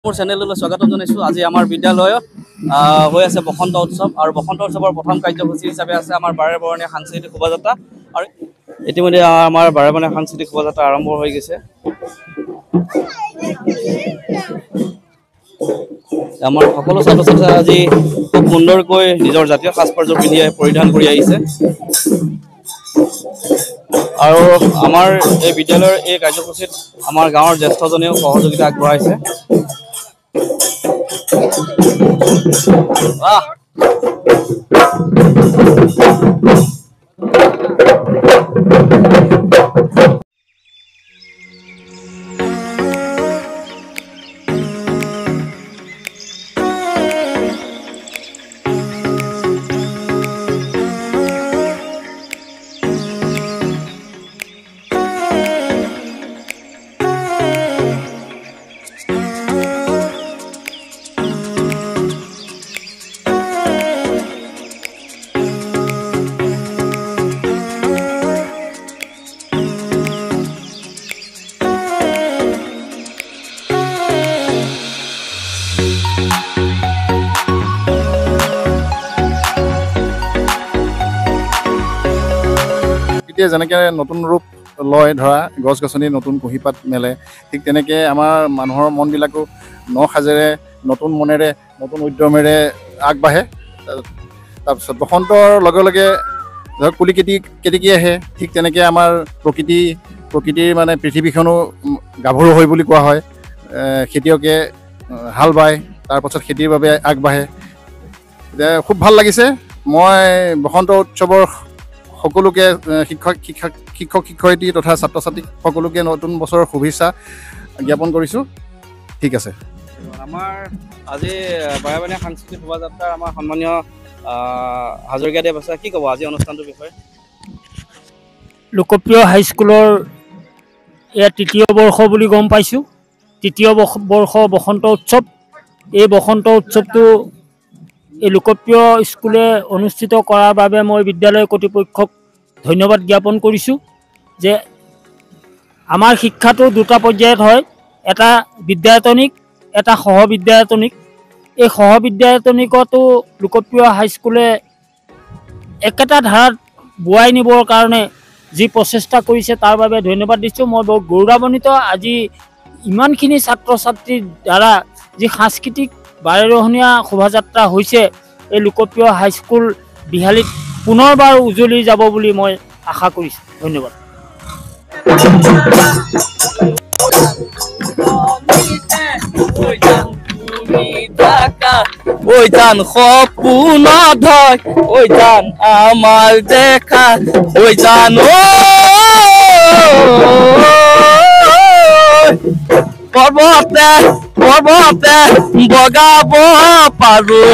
মোৰ চেনেললৈ স্বাগতম জনাইছোঁ। আজি আমাৰ বিদ্যালয়ত হৈ আছে বসন্ত উৎসৱ আৰু বসন্ত উৎসৱৰ প্ৰথম কাৰ্যসূচী হিচাপে আছে আমাৰ বাৰেবৰণীয়া সাংস্কৃতিক শোভাযাত্ৰা আৰু ইতিমধ্যে আমাৰ বাৰেবৰণীয়া সাংস্কৃতিক শোভাযাত্ৰা আৰম্ভ হৈ গৈছে। আমাৰ সকলো ছাত্ৰ ছাত্ৰীয়ে আজি খুব সুন্দৰকৈ নিজৰ জাতীয় সাজপাৰযোৰ পিন্ধি পৰিধান কৰি আহিছে আৰু আমাৰ এই বিদ্যালয়ৰ এই কাৰ্যসূচীত আমাৰ গাঁৱৰ জ্যেষ্ঠজনেও সহযোগিতা আগবঢ়াইছে। যেনেকৈ নতুন ৰূপ লয় ধৰা গছ গছনি নতুন কুঁহিপাত মেলে, ঠিক তেনেকৈ আমাৰ মানুহৰ মনবিলাকো নসাজেৰে নতুন মনেৰে নতুন উদ্যমেৰে আগবাঢ়ে। তাৰপিছত বসন্তৰ লগে লগে ধৰক কুলি কেতেকী আহে, ঠিক তেনেকৈ আমাৰ প্ৰকৃতিৰ মানে পৃথিৱীখনো গাভৰু হয় বুলি কোৱা হয়। খেতিয়কে হাল বায়, তাৰপাছত খেতিৰ বাবে আগবাঢ়ে। এতিয়া খুব ভাল লাগিছে। মই বসন্ত উৎসৱৰ সকলোকে শিক্ষক শিক্ষয়িত্ৰী তথা ছাত্ৰ ছাত্ৰীক সকলোকে নতুন বছৰৰ শুভেচ্ছা জ্ঞাপন কৰিছোঁ। ঠিক আছে। আমাৰ আজি বাৰেবৰণীয়া সাংস্কৃতিক শোভাযাত্ৰাৰ আমাৰ সন্মানীয় হাজৰিকাদেৱ আছে, কি ক'ব আজি অনুষ্ঠানটোৰ বিষয়ে? লোকপ্ৰিয় হাইস্কুলৰ এয়া তৃতীয় বৰ্ষ বুলি গম পাইছোঁ। তৃতীয় বৰ্ষ বসন্ত উৎসৱ। এই বসন্ত উৎসৱটো এই লোকপ্ৰিয় স্কুলে অনুষ্ঠিত কৰাৰ বাবে মই বিদ্যালয় কৰ্তৃপক্ষক ধন্যবাদ জ্ঞাপন কৰিছোঁ যে আমাৰ শিক্ষাটো দুটা পৰ্যায়ত হয়, এটা বিদ্যায়তনিক, এটা সহবিদ্যায়তনিক। এই সহবিদ্যায়তনিকতো লোকপ্ৰিয় হাইস্কুলে একেটা ধাৰাত বোৱাই নিবৰ কাৰণে যি প্ৰচেষ্টা কৰিছে তাৰ বাবে ধন্যবাদ দিছোঁ। মই বৰ গৌৰৱান্বিত আজি ইমানখিনি ছাত্ৰ ছাত্ৰীৰ দ্বাৰা যি সাংস্কৃতিক বাৰেৰহণীয়া শোভাযাত্ৰা হৈছে, এই লোকপ্ৰিয় হাইস্কুল বিহালীত পুনৰবাৰ উজ্বলি যাব বুলি মই আশা কৰিছোঁ। ধন্যবাদ। ওই জান সপোন ধয়, ওই জান আমাৰ দেখা, ওই জান পৰ্বতে পৰ্বতে বগাব পাৰো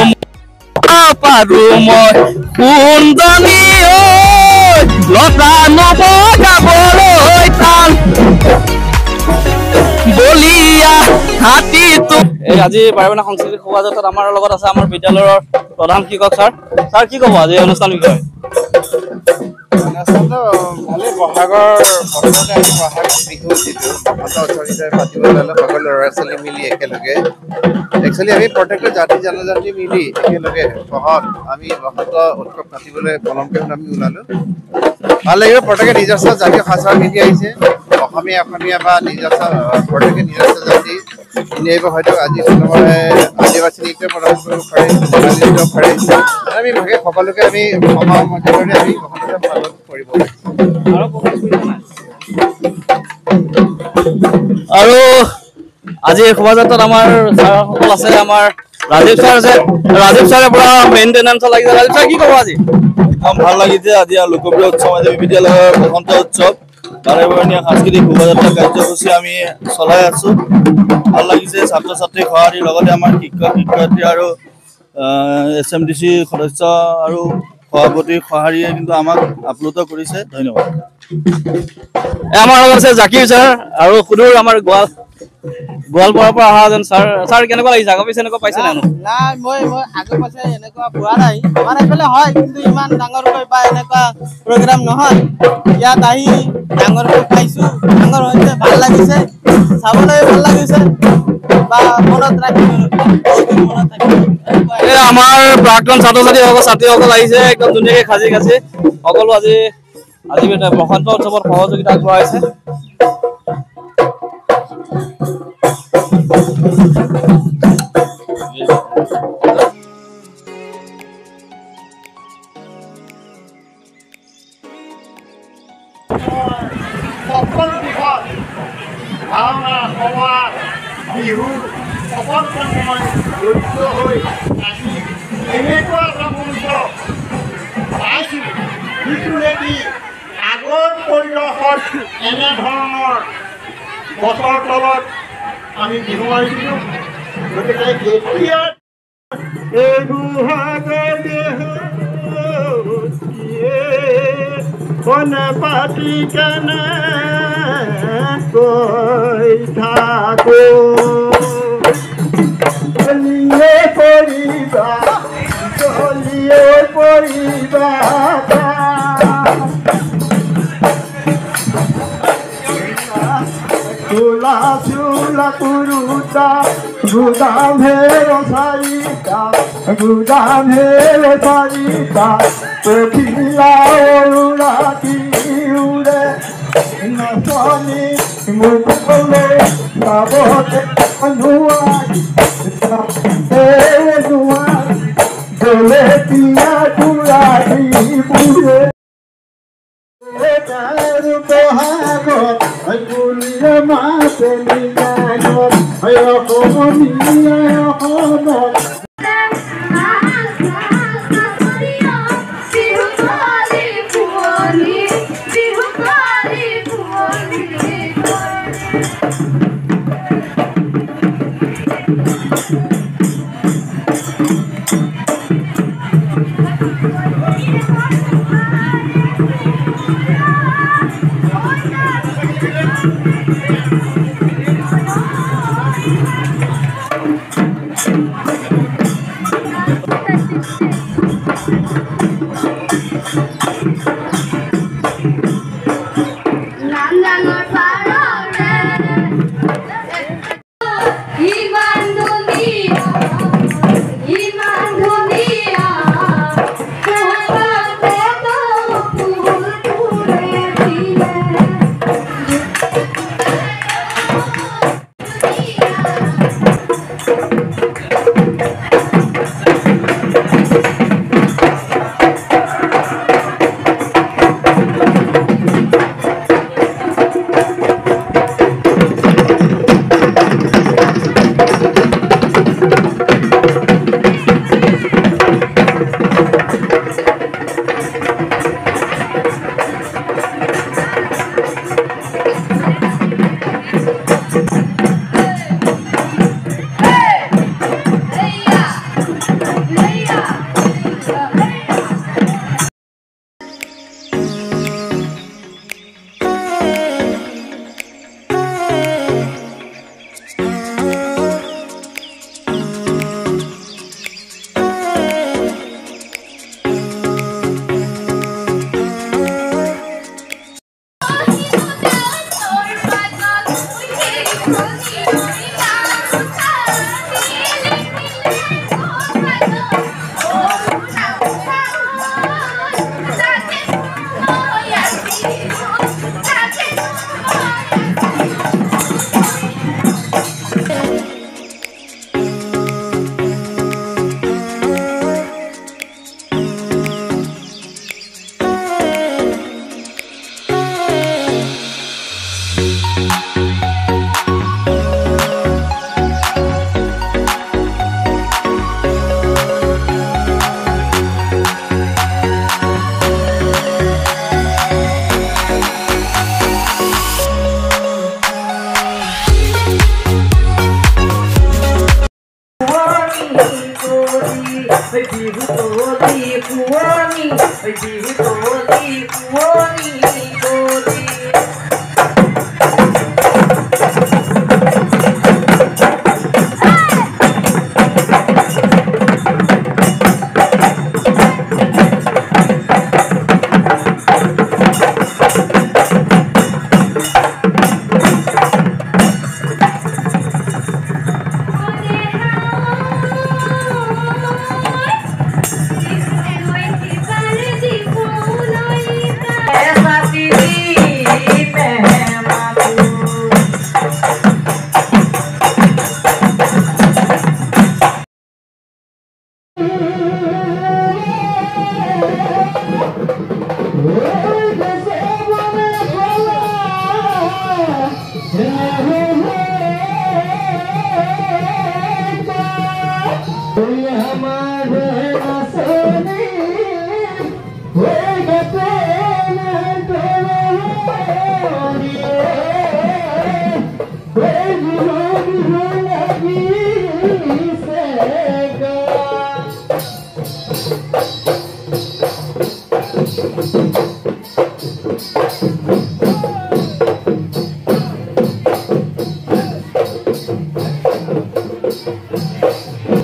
মই সুন্দনী লতা নবগাবলৈ টান বলিয়া হাতীটো। এই আজি বাৰেবৰণীয়া সাংস্কৃতিক শোভাযাত্ৰাত আমাৰ লগত আছে আমাৰ বিদ্যালয়ৰ প্ৰধান শিক্ষক ছাৰ কি ক'ব আজি অনুষ্ঠান বিষয়ে? অনুষ্ঠানটো ভালেই। বহাগৰ বছৰতে আমি বহাগ বিহু যিটো বসন্ত উৎসৱ হিচাপে পাতিবলৈ ল'লে সকলো ল'ৰা ছোৱালী মিলি একেলগে, একচুৱেলি আমি প্ৰত্যেকটো জাতি জনজাতি মিলি একেলগে আমি বসন্ত উৎসৱ পাতিবলৈ পলমকৈ আমি ওলালোঁ। ভাল লাগিব। প্ৰত্যেকে নিজস্ব জাতীয় সাজপাৰ পিন্ধি আহিছে। অসমীয়া বা নিজস্ব প্ৰত্যেকে নিজস্ব জাতি পিন্ধি আহিব। হয়তো আজি কোনোবাই আদিবাসী নৃত্য প্ৰদৰ্শন কৰিব পাৰে, নেপালী নৃত্য পাৰে। আমি ভাগে সকলোকে আমি সমাজৰ মাজেৰে আমি বসন্ত পালন কৰিব আৰু আজি এই শোভাযাত্ৰাত আমাৰ ছাৰসকল আছে। আমাৰ ৰাজীৱ ছাৰ আছে। ৰাজীৱ ছাৰে পুৰা মেইনটেনেঞ্চত লাগিছে। ৰাজীৱ ছাৰ কি ক'ব আজি? ভাল লাগিছে। আজি লোকপ্ৰিয় উৎসৱ আজি বিদ্যালয়ৰ বসন্ত উৎসৱ বাৰেবৰণীয়া সাংস্কৃতিক শোভাযাত্ৰা কাৰ্যসূচী আমি চলাই আছোঁ। ভাল লাগিছে। ছাত্ৰ ছাত্ৰীক সঁহাৰিৰ লগতে আমাৰ শিক্ষক শিক্ষয়িত্ৰী আৰু SMDC সদস্য আৰু সভাপতিৰ সঁহাৰিয়ে কিন্তু আমাক আপ্লুত কৰিছে। ধন্যবাদ। আমাৰ লগত আছে জাকিৰ ছাৰ আৰু সুদূৰ আমাৰ গোৱালপাৰাৰ পৰা অহা যেন ছাৰ কেনেকুৱা লাগিছে আগৰ পিছে এনেকুৱা পাইছে নাই নাই মই আগৰ পাছে এনেকুৱা পোৱা নাই আমাৰ এইফালে হয় কিন্তু ইমান ডাঙৰকৈ বা এনেকুৱা প্ৰগ্ৰাম নহয় ইয়াত আহি ডাঙৰকৈ পাইছোঁ ডাঙৰ হৈছে ভাল লাগিছে চাবলৈ ভাল লাগিছে বা মনত ৰাখিবলৈ এই আমাৰ প্ৰাক্তন ছাত্ৰীসকল আহিছে একদম ধুনীয়াকৈ সাজি কাচি সকলো আজি বসন্ত উৎসৱত সহযোগিতা আগবঢ়াইছে বিহু সকল সময় জড়িত হৈ আহি এনেকুৱা এটা মঞ্চ পাইছোঁ যিটো নেকি আগৰ পৰিৱেশত এনেধৰণৰ গছৰ তলত আমি বিহু মাৰিছিলোঁ গতিকে এতিয়া এই দুহাগৰ কনে পাতি কেনে কৈ থাকো চলিয়ে পৰিবা চোলা চোলা কুৰুতা গুদাম হেৰ চাৰিটা পখিলা ৰাতি উৰে নাচনি মুখলৈ চাবতে গলে পিয়া কুৰাতি পুৰে বহাগত গুলিয়ে মাতেলি গানত অসমত Thank